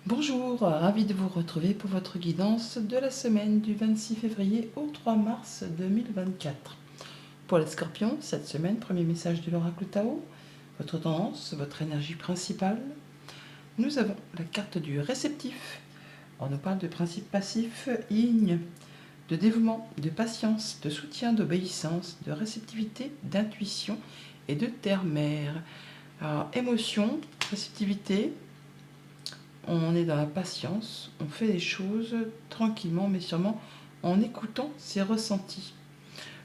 Bonjour, ravi de vous retrouver pour votre guidance de la semaine du 26 février au 3 mars 2024. Pour les scorpions, cette semaine, premier message de l'oracle Tao, votre tendance, votre énergie principale. Nous avons la carte du réceptif. On nous parle de principe passif, yin, de dévouement, de patience, de soutien, d'obéissance, de réceptivité, d'intuition et de terre-mère. Alors, émotion, réceptivité. On est dans la patience, on fait les choses tranquillement mais sûrement en écoutant ses ressentis.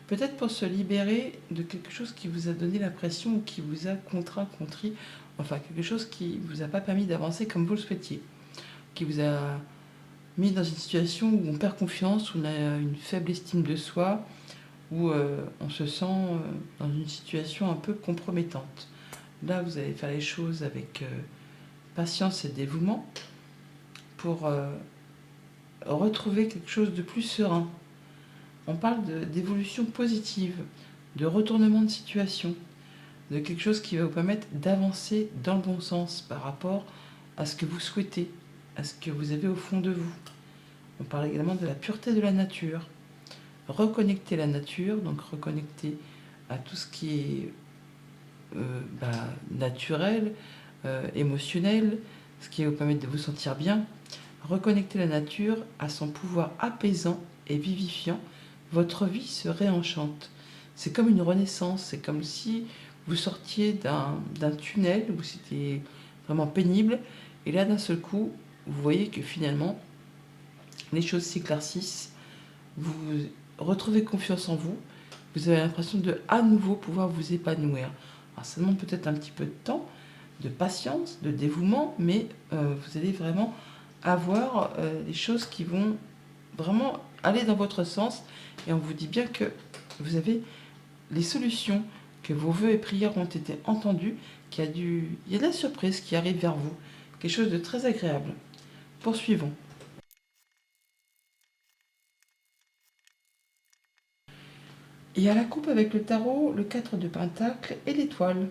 Peut-être pour se libérer de quelque chose qui vous a donné l'impression ou qui vous a contraint, contrit, enfin quelque chose qui ne vous a pas permis d'avancer comme vous le souhaitiez, qui vous a mis dans une situation où on perd confiance, où on a une faible estime de soi, où on se sent dans une situation un peu compromettante. Là, vous allez faire les choses avec patience et dévouement pour retrouver quelque chose de plus serein. On parle d'évolution positive, de retournement de situation, de quelque chose qui va vous permettre d'avancer dans le bon sens par rapport à ce que vous souhaitez, à ce que vous avez au fond de vous. On parle également de la pureté de la nature. Reconnecter la nature, donc reconnecter à tout ce qui est naturel, émotionnel, ce qui va vous permettre de vous sentir bien. Reconnecter la nature à son pouvoir apaisant et vivifiant, votre vie se réenchante. C'est comme une renaissance, c'est comme si vous sortiez d'un tunnel où c'était vraiment pénible, et là d'un seul coup, vous voyez que finalement, les choses s'éclaircissent, vous retrouvez confiance en vous, vous avez l'impression de à nouveau pouvoir vous épanouir. Alors ça demande peut-être un petit peu de temps, de patience, de dévouement, mais vous allez vraiment avoir des choses qui vont vraiment aller dans votre sens, et on vous dit bien que vous avez les solutions, que vos vœux et prières ont été entendus, qu'il y a de la surprise qui arrive vers vous, quelque chose de très agréable. Poursuivons. Et à la coupe avec le tarot, le 4 de Pentacle et l'étoile.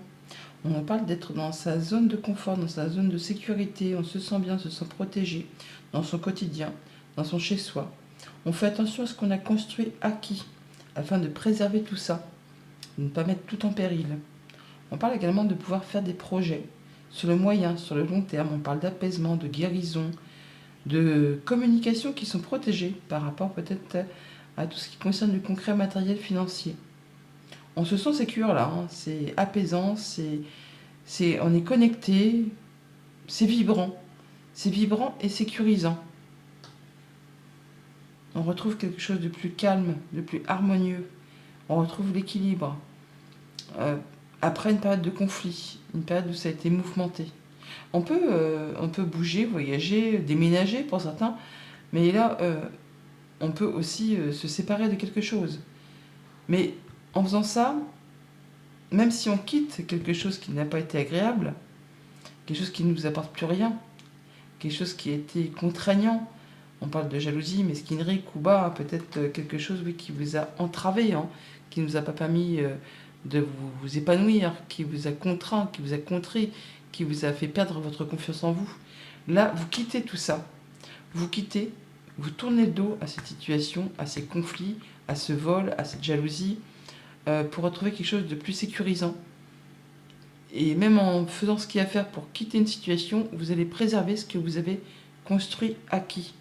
On en parle d'être dans sa zone de confort, dans sa zone de sécurité, on se sent bien, on se sent protégé dans son quotidien, dans son chez-soi. On fait attention à ce qu'on a construit, acquis, afin de préserver tout ça, de ne pas mettre tout en péril. On parle également de pouvoir faire des projets sur le moyen, sur le long terme. On parle d'apaisement, de guérison, de communication qui sont protégées par rapport peut-être à tout ce qui concerne le concret matériel financier. On se sent sécure là, hein. C'est apaisant, on est connecté, c'est vibrant et sécurisant. On retrouve quelque chose de plus calme, de plus harmonieux. On retrouve l'équilibre. Après une période de conflit, une période où ça a été mouvementé. On peut bouger, voyager, déménager pour certains, mais là, on peut aussi se séparer de quelque chose. Mais en faisant ça, même si on quitte quelque chose qui n'a pas été agréable, quelque chose qui ne nous apporte plus rien, quelque chose qui a été contraignant, on parle de jalousie, mesquinerie, coup bas, peut-être quelque chose qui vous a entravé, hein, qui ne vous a pas permis de vous épanouir, qui vous a contraint, qui vous a contrit, qui vous a fait perdre votre confiance en vous. Là, vous quittez tout ça. Vous quittez, vous tournez le dos à cette situation, à ces conflits, à ce vol, à cette jalousie, pour retrouver quelque chose de plus sécurisant. Et même en faisant ce qu'il y a à faire pour quitter une situation, vous allez préserver ce que vous avez construit, acquis.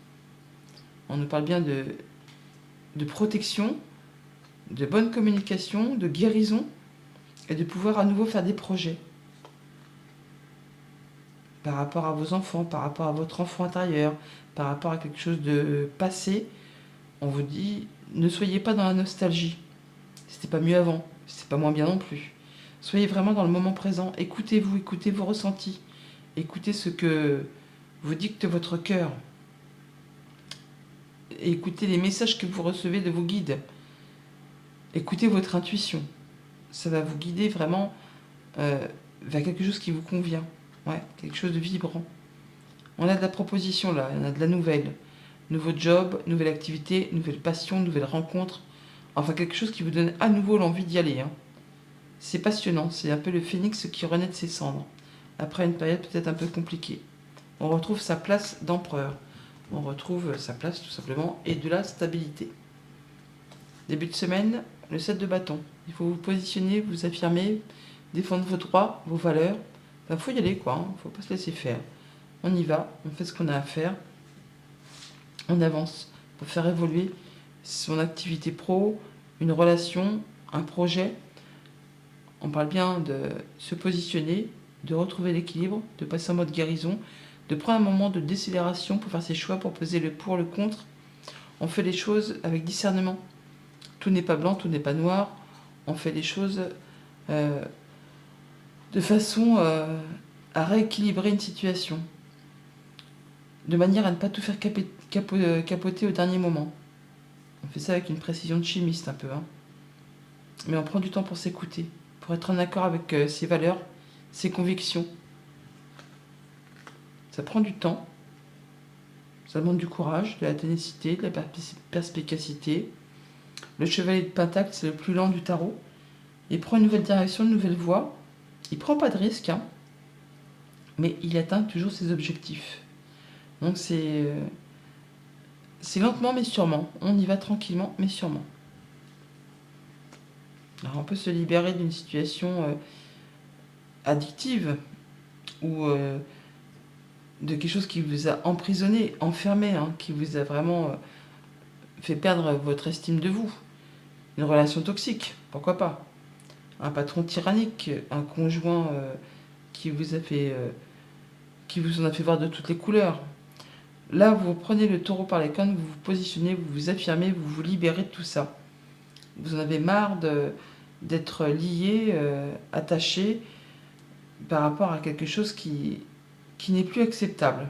On nous parle bien de protection, de bonne communication, de guérison, et de pouvoir à nouveau faire des projets. Par rapport à vos enfants, par rapport à votre enfant intérieur, par rapport à quelque chose de passé, on vous dit, ne soyez pas dans la nostalgie. C'était pas mieux avant, c'était pas moins bien non plus. Soyez vraiment dans le moment présent, écoutez-vous, écoutez vos ressentis, écoutez ce que vous dicte votre cœur, écoutez les messages que vous recevez de vos guides, écoutez votre intuition. Ça va vous guider vraiment vers quelque chose qui vous convient, ouais, quelque chose de vibrant. On a de la proposition là, on a de la nouvelle. Nouveau job, nouvelle activité, nouvelle passion, nouvelle rencontre. Enfin, quelque chose qui vous donne à nouveau l'envie d'y aller. Hein. C'est passionnant, c'est un peu le phénix qui renaît de ses cendres, après une période peut-être un peu compliquée. on retrouve sa place d'empereur. On retrouve sa place tout simplement et de la stabilité. Début de semaine, le 7 de bâton. Il faut vous positionner, vous affirmer, défendre vos droits, vos valeurs. Il faut y aller quoi, hein. Faut pas se laisser faire. On y va, on fait ce qu'on a à faire. On avance pour faire évoluer son activité pro, une relation, un projet. On parle bien de se positionner, de retrouver l'équilibre, de passer en mode guérison, de prendre un moment de décélération pour faire ses choix, pour peser le pour, le contre. On fait les choses avec discernement. Tout n'est pas blanc, tout n'est pas noir. On fait les choses de façon à rééquilibrer une situation, de manière à ne pas tout faire capoter au dernier moment. On fait ça avec une précision de chimiste un peu, hein. Mais on prend du temps pour s'écouter, pour être en accord avec ses valeurs, ses convictions. Ça prend du temps, ça demande du courage, de la ténacité, de la perspicacité. Le chevalier de Pentacle, c'est le plus lent du tarot. Il prend une nouvelle direction, une nouvelle voie. Il prend pas de risque, hein, mais il atteint toujours ses objectifs. Donc c'est lentement mais sûrement. On y va tranquillement mais sûrement. Alors on peut se libérer d'une situation addictive ou de quelque chose qui vous a emprisonné, enfermé, hein, qui vous a vraiment fait perdre votre estime de vous. Une relation toxique, pourquoi pas. Un patron tyrannique, un conjoint qui vous en a fait voir de toutes les couleurs. Là, vous prenez le taureau par les cornes, vous vous positionnez, vous vous affirmez, vous vous libérez de tout ça. Vous en avez marre d'être lié, attaché par rapport à quelque chose qui n'est plus acceptable.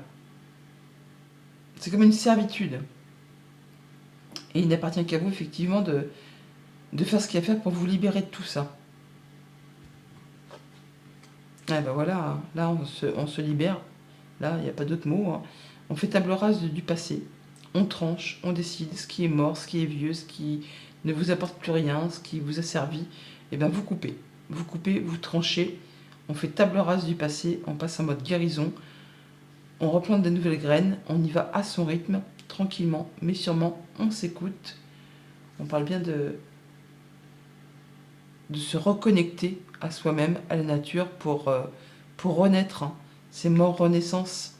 C'est comme une servitude. Et il n'appartient qu'à vous, effectivement, de faire ce qu'il y a à faire pour vous libérer de tout ça. Ah ben voilà, là on se libère. Là, il n'y a pas d'autre mot, hein. On fait table rase du passé. On tranche, on décide ce qui est mort, ce qui est vieux, ce qui ne vous apporte plus rien, ce qui vous a servi. Et bien vous coupez. Vous coupez, vous tranchez. On fait table rase du passé, on passe en mode guérison. On replante des nouvelles graines, on y va à son rythme, tranquillement, mais sûrement, on s'écoute. On parle bien de se reconnecter à soi-même, à la nature, pour renaître. Hein. C'est mort, renaissance,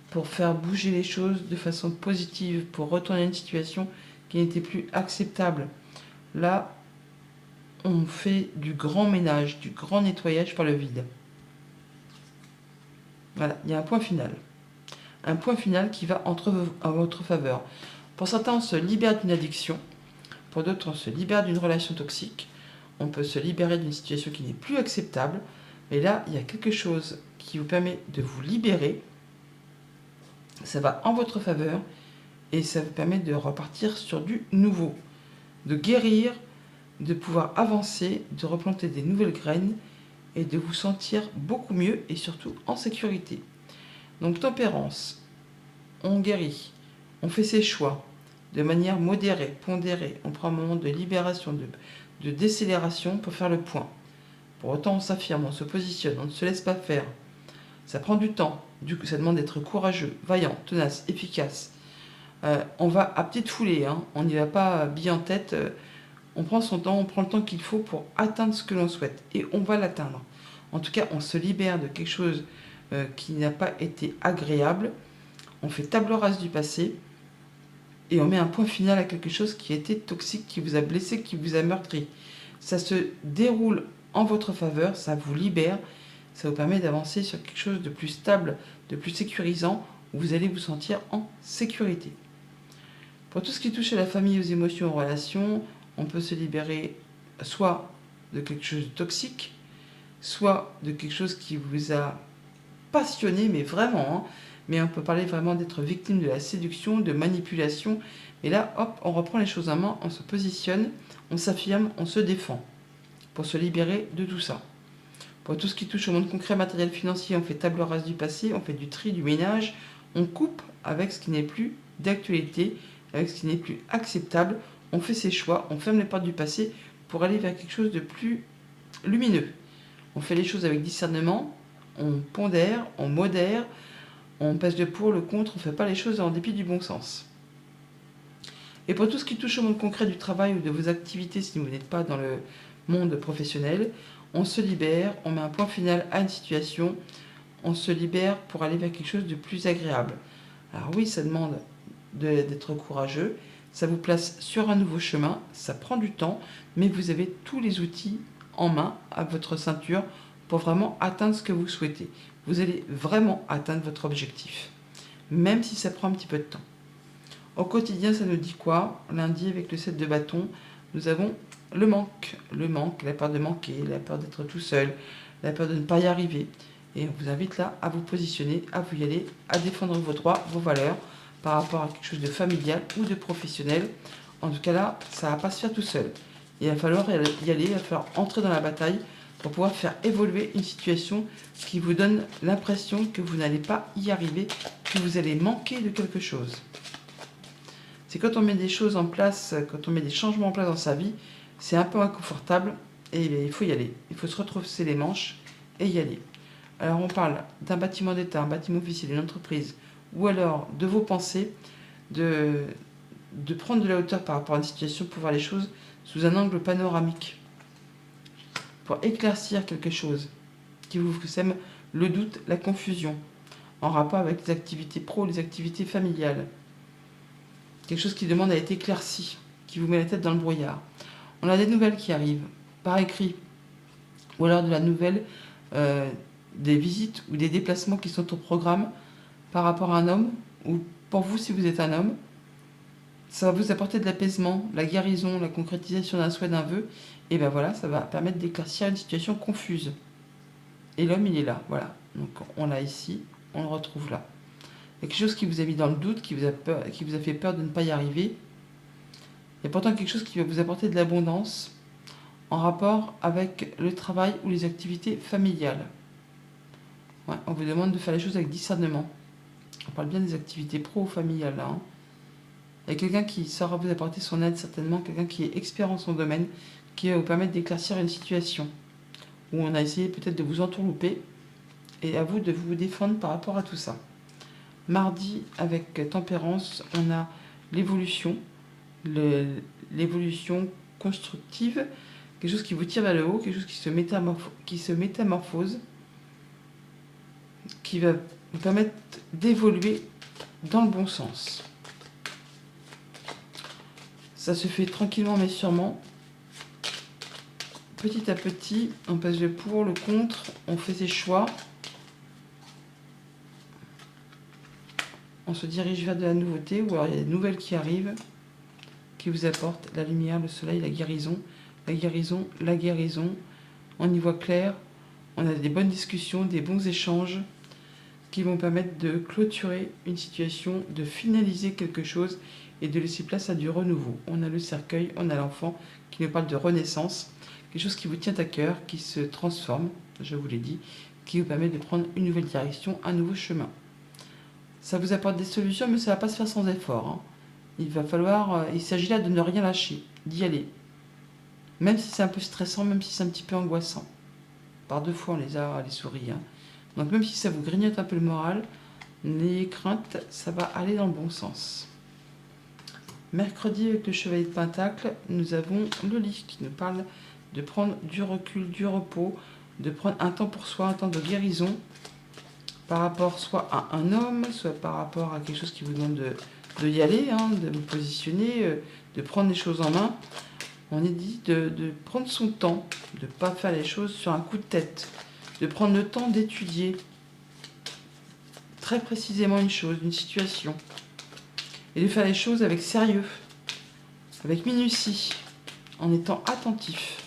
pour faire bouger les choses de façon positive, pour retourner à une situation qui n'était plus acceptable. Là, on fait du grand ménage, du grand nettoyage par le vide. Voilà, il y a un point final. Un point final qui va en votre faveur. Pour certains, on se libère d'une addiction. Pour d'autres, on se libère d'une relation toxique. On peut se libérer d'une situation qui n'est plus acceptable. Et là, il y a quelque chose qui vous permet de vous libérer. Ça va en votre faveur. Et ça vous permet de repartir sur du nouveau. De guérir, de pouvoir avancer, de replanter des nouvelles graines et de vous sentir beaucoup mieux et surtout en sécurité. Donc tempérance, on guérit, on fait ses choix de manière modérée, pondérée. On prend un moment de libération, de décélération pour faire le point. Pour autant, on s'affirme, on se positionne, on ne se laisse pas faire. Ça prend du temps, du coup, ça demande d'être courageux, vaillant, tenace, efficace. On va à petite foulée, hein. On n'y va pas bille en tête. On prend son temps, on prend le temps qu'il faut pour atteindre ce que l'on souhaite. Et on va l'atteindre. En tout cas, on se libère de quelque chose qui n'a pas été agréable. On fait table rase du passé. Et on met un point final à quelque chose qui a été toxique, qui vous a blessé, qui vous a meurtri. Ça se déroule en votre faveur, ça vous libère. Ça vous permet d'avancer sur quelque chose de plus stable, de plus sécurisant, où vous allez vous sentir en sécurité. Pour tout ce qui touche à la famille, aux émotions, aux relations, on peut se libérer soit de quelque chose de toxique, soit de quelque chose qui vous a passionné, mais vraiment, hein. Mais on peut parler vraiment d'être victime de la séduction, de manipulation. Et là, hop, on reprend les choses en main, on se positionne, on s'affirme, on se défend pour se libérer de tout ça. Pour tout ce qui touche au monde concret, matériel, financier, on fait table rase du passé, on fait du tri, du ménage, on coupe avec ce qui n'est plus d'actualité, avec ce qui n'est plus acceptable, on fait ses choix, on ferme les portes du passé pour aller vers quelque chose de plus lumineux. On fait les choses avec discernement, on pondère, on modère, On pèse le pour, le contre, on ne fait pas les choses en dépit du bon sens. Et pour tout ce qui touche au monde concret du travail ou de vos activités, si vous n'êtes pas dans le monde professionnel, on se libère, on met un point final à une situation, on se libère pour aller vers quelque chose de plus agréable. Alors oui, ça demande d'être courageux, ça vous place sur un nouveau chemin, ça prend du temps, mais vous avez tous les outils en main à votre ceinture pour vraiment atteindre ce que vous souhaitez. Vous allez vraiment atteindre votre objectif, même si ça prend un petit peu de temps. Au quotidien, ça nous dit quoi? Lundi, avec le 7 de bâton, nous avons le manque. Le manque, la peur de manquer, la peur d'être tout seul, la peur de ne pas y arriver. Et on vous invite là à vous positionner, à vous y aller, à défendre vos droits, vos valeurs, par rapport à quelque chose de familial ou de professionnel. En tout cas là, ça ne va pas se faire tout seul. Il va falloir y aller, il va falloir entrer dans la bataille pour pouvoir faire évoluer une situation qui vous donne l'impression que vous n'allez pas y arriver, que vous allez manquer de quelque chose. C'est quand on met des choses en place, quand on met des changements en place dans sa vie, c'est un peu inconfortable et il faut y aller. Il faut se retrousser les manches et y aller. Alors on parle d'un bâtiment d'État, un bâtiment officiel, une entreprise, ou alors de vos pensées, de prendre de la hauteur par rapport à une situation pour voir les choses sous un angle panoramique, pour éclaircir quelque chose qui vous sème le doute, la confusion, en rapport avec les activités pro, les activités familiales. Quelque chose qui demande à être éclairci, qui vous met la tête dans le brouillard. On a des nouvelles qui arrivent, par écrit, ou alors de la nouvelle, des visites ou des déplacements qui sont au programme par rapport à un homme, ou pour vous si vous êtes un homme. Ça va vous apporter de l'apaisement, la guérison, la concrétisation d'un souhait, d'un vœu, et bien voilà, ça va permettre d'éclaircir une situation confuse. Et l'homme, il est là, voilà. Donc on l'a ici, on le retrouve là. Il y a quelque chose qui vous a mis dans le doute, qui vous a fait peur de ne pas y arriver. Il y a pourtant quelque chose qui va vous apporter de l'abondance en rapport avec le travail ou les activités familiales. Ouais, on vous demande de faire les choses avec discernement. On parle bien des activités pro ou familiales là. Il y a quelqu'un qui saura vous apporter son aide certainement, quelqu'un qui est expert en son domaine, qui va vous permettre d'éclaircir une situation où on a essayé peut-être de vous entourlouper et à vous de vous défendre par rapport à tout ça. Mardi, avec tempérance, on a l'évolution, l'évolution constructive, quelque chose qui vous tire vers le haut, quelque chose qui se métamorphose, qui va vous permettre d'évoluer dans le bon sens. Ça se fait tranquillement mais sûrement. Petit à petit, on passe le pour, le contre, on fait ses choix. On se dirige vers de la nouveauté, ou alors il y a des nouvelles qui arrivent, qui vous apportent la lumière, le soleil, la guérison, la guérison, la guérison. On y voit clair, on a des bonnes discussions, des bons échanges qui vont permettre de clôturer une situation, de finaliser quelque chose et de laisser place à du renouveau. On a le cercueil, on a l'enfant qui nous parle de renaissance, quelque chose qui vous tient à cœur, qui se transforme, je vous l'ai dit, qui vous permet de prendre une nouvelle direction, un nouveau chemin. Ça vous apporte des solutions, mais ça ne va pas se faire sans effort. Hein. Il s'agit là de ne rien lâcher, d'y aller. Même si c'est un peu stressant, même si c'est un petit peu angoissant. Par deux fois, on les a, les souris. Hein. Donc même si ça vous grignote un peu le moral, n'ayez crainte, ça va aller dans le bon sens. Mercredi, avec le chevalier de Pentacle, nous avons le livre qui nous parle de prendre du recul, du repos, de prendre un temps pour soi, un temps de guérison, par rapport soit à un homme, soit par rapport à quelque chose qui vous demande de y aller, hein, de vous positionner, de prendre les choses en main. On est dit de prendre son temps, de ne pas faire les choses sur un coup de tête, de prendre le temps d'étudier très précisément une chose, une situation, et de faire les choses avec sérieux, avec minutie, en étant attentif,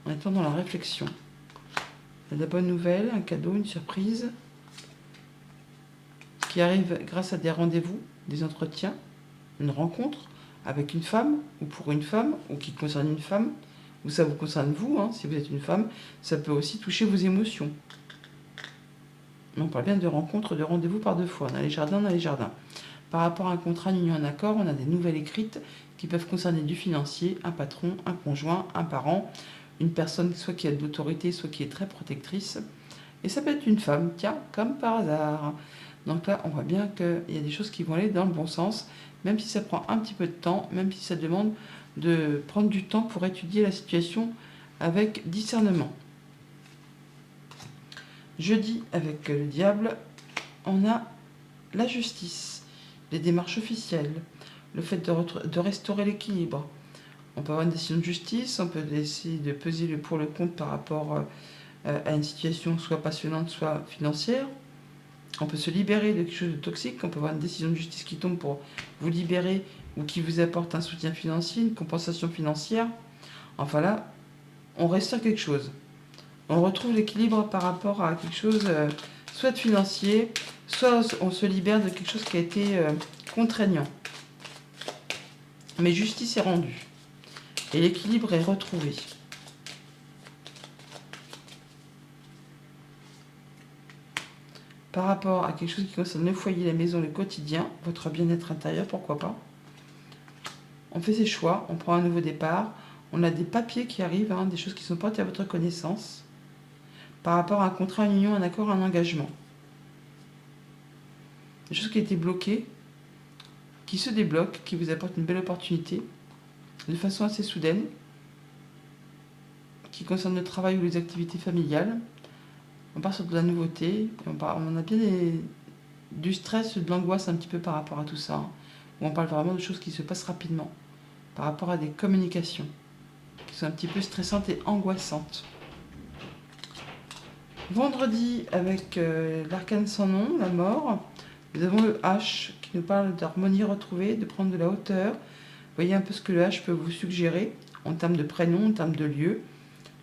en étant dans la réflexion. Il y a de la bonne nouvelle, un cadeau, une surprise qui arrive grâce à des rendez-vous, des entretiens, une rencontre avec une femme ou pour une femme ou qui concerne une femme, ou ça vous concerne vous, hein, si vous êtes une femme, ça peut aussi toucher vos émotions. On parle bien de rencontres, de rendez-vous par deux fois, dans les jardins. Par rapport à un contrat, une union, un accord, on a des nouvelles écrites qui peuvent concerner du financier, un patron, un conjoint, un parent, une personne soit qui a de l'autorité, soit qui est très protectrice. Et ça peut être une femme, tiens, comme par hasard. Donc là, on voit bien qu'il y a des choses qui vont aller dans le bon sens, même si ça prend un petit peu de temps, même si ça demande de prendre du temps pour étudier la situation avec discernement. Jeudi, avec le diable, on a la justice, les démarches officielles, le fait de restaurer l'équilibre. On peut avoir une décision de justice, on peut essayer de peser le pour le contre par rapport à une situation soit passionnante, soit financière. On peut se libérer de quelque chose de toxique, on peut avoir une décision de justice qui tombe pour vous libérer ou qui vous apporte un soutien financier, une compensation financière. Enfin là, on restaure quelque chose. On retrouve l'équilibre par rapport à quelque chose soit de financier, soit on se libère de quelque chose qui a été contraignant. Mais justice est rendue et l'équilibre est retrouvé. Par rapport à quelque chose qui concerne le foyer, la maison, le quotidien, votre bien-être intérieur, pourquoi pas. On fait ses choix, on prend un nouveau départ, on a des papiers qui arrivent, des choses qui sont portées à votre connaissance, par rapport à un contrat, une union, un accord, un engagement. Des choses qui étaient bloquées, qui se débloquent, qui vous apportent une belle opportunité, de façon assez soudaine, qui concerne le travail ou les activités familiales. On part sur de la nouveauté, on a bien du stress, de l'angoisse un petit peu par rapport à tout ça, où on parle vraiment de choses qui se passent rapidement, par rapport à des communications, qui sont un petit peu stressantes et angoissantes. Vendredi, avec l'arcane sans nom, la mort, nous avons le H, qui nous parle d'harmonie retrouvée, de prendre de la hauteur. Vous voyez un peu ce que le H peut vous suggérer, en termes de prénom, en termes de lieu.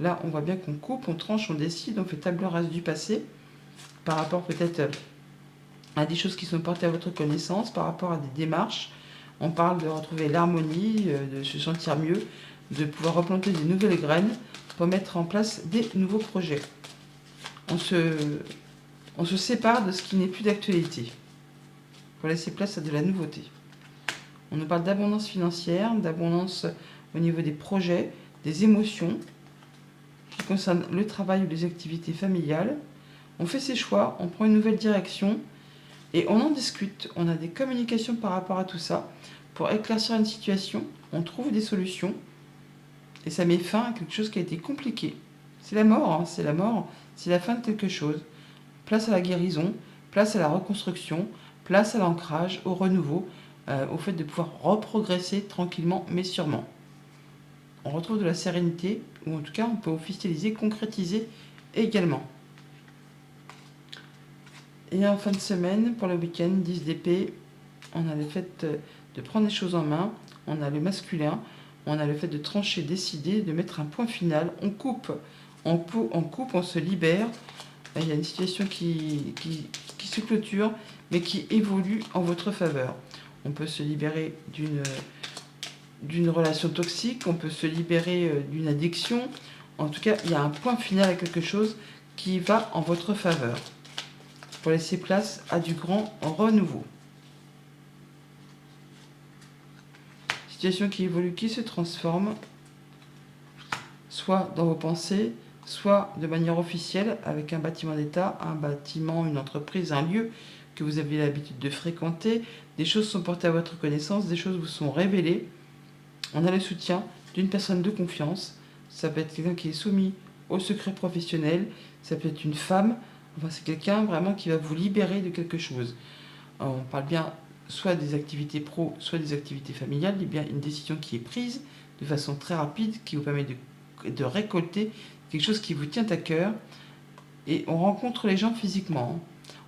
Là, on voit bien qu'on coupe, on tranche, on décide, on fait table rase du passé, par rapport peut-être à des choses qui sont portées à votre connaissance, par rapport à des démarches. On parle de retrouver l'harmonie, de se sentir mieux, de pouvoir replanter des nouvelles graines pour mettre en place des nouveaux projets. On se sépare de ce qui n'est plus d'actualité pour laisser place à de la nouveauté. On nous parle d'abondance financière, d'abondance au niveau des projets, des émotions, qui concerne le travail ou les activités familiales. On fait ses choix, on prend une nouvelle direction et on en discute. On a des communications par rapport à tout ça pour éclaircir une situation. On trouve des solutions et ça met fin à quelque chose qui a été compliqué. C'est la mort, c'est la mort, c'est la fin de quelque chose. Place à la guérison, place à la reconstruction, place à l'ancrage, au renouveau, au fait de pouvoir reprogresser tranquillement mais sûrement. On retrouve de la sérénité, ou en tout cas on peut officialiser, concrétiser également. Et en fin de semaine, pour le week-end, 10 d'épée, on a le fait de prendre les choses en main, on a le masculin, on a le fait de trancher, décider, de mettre un point final, on coupe, on se libère. Il y a une situation qui se clôture, mais qui évolue en votre faveur. On peut se libérer d'une relation toxique, on peut se libérer d'une addiction. En tout cas, il y a un point final à quelque chose qui va en votre faveur pour laisser place à du grand renouveau. Situation qui évolue, qui se transforme, soit dans vos pensées, soit de manière officielle avec un bâtiment d'État, un bâtiment, une entreprise, un lieu que vous avez l'habitude de fréquenter. Des choses sont portées à votre connaissance, des choses vous sont révélées. On a le soutien d'une personne de confiance. Ça peut être quelqu'un qui est soumis au secret professionnel. Ça peut être une femme. Enfin, c'est quelqu'un vraiment qui va vous libérer de quelque chose. On parle bien soit des activités pro, soit des activités familiales. Il y a bien une décision qui est prise de façon très rapide, qui vous permet de récolter quelque chose qui vous tient à cœur. Et on rencontre les gens physiquement.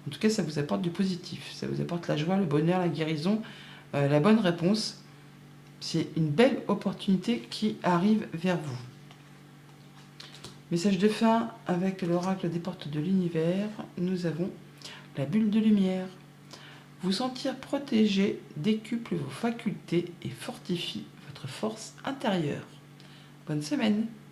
En tout cas, ça vous apporte du positif. Ça vous apporte la joie, le bonheur, la guérison, la bonne réponse. C'est une belle opportunité qui arrive vers vous. Message de fin avec l'oracle des portes de l'univers. Nous avons la bulle de lumière. Vous sentir protégé décuple vos facultés et fortifie votre force intérieure. Bonne semaine!